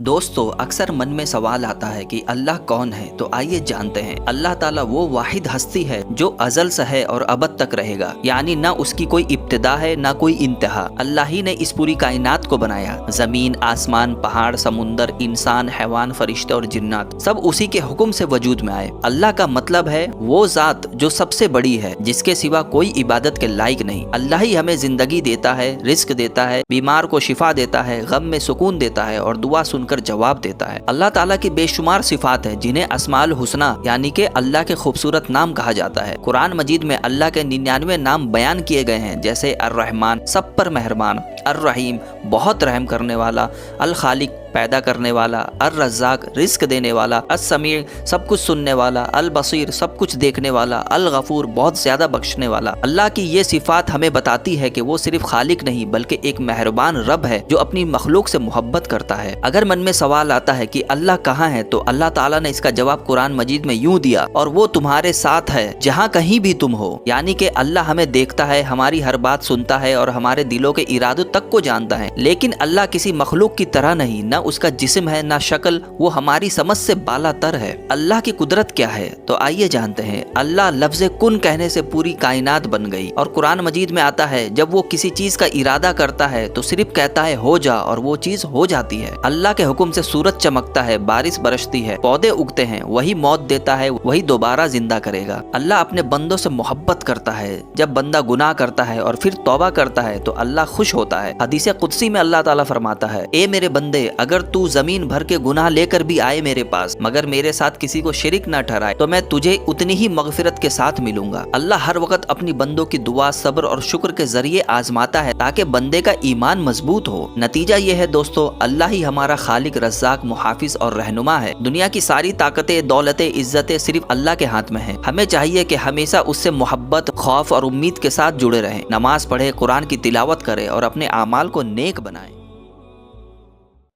दोस्तों, अक्सर मन में सवाल आता है कि अल्लाह कौन है। तो आइए जानते हैं। अल्लाह ताला वो वाहिद हस्ती है जो अजल से है और अबद तक रहेगा, यानी ना उसकी कोई इब्तिदा है ना कोई इंतहा। अल्लाह ही ने इस पूरी कायनात को बनाया। जमीन, आसमान, पहाड़, समुंदर, इंसान, हैवान, फरिश्ते और जिन्नात सब उसी के हुक्म से वजूद में आए। अल्लाह का मतलब है वो जात जो सबसे बड़ी है, जिसके सिवा कोई इबादत के लायक नहीं। अल्लाह ही हमें जिंदगी देता है, रिस्क देता है, बीमार को शिफा देता है, गम में सुकून देता है और दुआ सुनकर जवाब देता है। अल्लाह ताला की बेशुमार सिफात है जिन्हें अस्माउल हुस्ना यानी कि अल्लाह के खूबसूरत नाम कहा जाता है। कुरान मजीद में अल्लाह के 99 नाम बयान किए गए हैं, जैसे अर्रहमान सब पर मेहरबान, अर्रहीम बहुत रहम करने वाला, अल खालिक पैदा करने वाला, अर रज़्ज़ाक रिस्क देने वाला, अस-समीअ सब कुछ सुनने वाला, अल बसीर सब कुछ देखने वाला, अल गफूर बहुत ज्यादा बख्शने वाला। अल्लाह की ये सिफात हमें बताती है कि वो सिर्फ खालिक नहीं बल्कि एक मेहरबान रब है जो अपनी मखलूक से मोहब्बत करता है। अगर मन में सवाल आता है कि अल्लाह कहाँ है, तो अल्लाह ताला ने इसका जवाब कुरान मजीद में यूं दिया, और वो तुम्हारे साथ है जहाँ कहीं भी तुम हो। यानी कि अल्लाह हमें देखता है, हमारी हर बात सुनता है और हमारे दिलों के इरादों तक को जानता है। लेकिन अल्लाह किसी मखलूक की तरह नहीं, न उसका जिस्म है ना शक्ल, वो हमारी समझ से बालातर है। अल्लाह की कुदरत क्या है, तो आइए जानते हैं। अल्लाह लफ्ज़ कुन कहने से पूरी कायनात बन गई। और कुरान मजीद में आता है जब वो किसी चीज का इरादा करता है तो सिर्फ कहता है हो जा, और वो चीज हो जाती है। अल्लाह के हुक्म से सूरज चमकता है, बारिश बरसती है, पौधे उगते हैं, वही मौत देता है, वही दोबारा जिंदा करेगा। अल्लाह अपने बंदों से मोहब्बत करता है। जब बंदा गुनाह करता है और फिर तौबा करता है तो अल्लाह खुश होता है। हदीस कुदसी में अल्लाह ताला फरमाता है, ए मेरे बंदे, अगर तू जमीन भर के गुनाह लेकर भी आए मेरे पास, मगर मेरे साथ किसी को शिरिक न ठहराए, तो मैं तुझे उतनी ही मगफिरत के साथ मिलूंगा। अल्लाह हर वक्त अपनी बंदों की दुआ, सब्र और शुक्र के जरिए आजमाता है ताकि बंदे का ईमान मजबूत हो। नतीजा ये है दोस्तों, अल्लाह ही हमारा खालिक, रज़्ज़ाक, मुहाफिज और रहनुमा है। दुनिया की सारी ताकतें, दौलतें, इज्जतें सिर्फ अल्लाह के हाथ में है। हमें चाहिए कि हमेशा उससे मोहब्बत, खौफ और उम्मीद के साथ जुड़े रहें। नमाज पढ़े, कुरान की तिलावत करें और अपने आमाल को नेक बनाएं।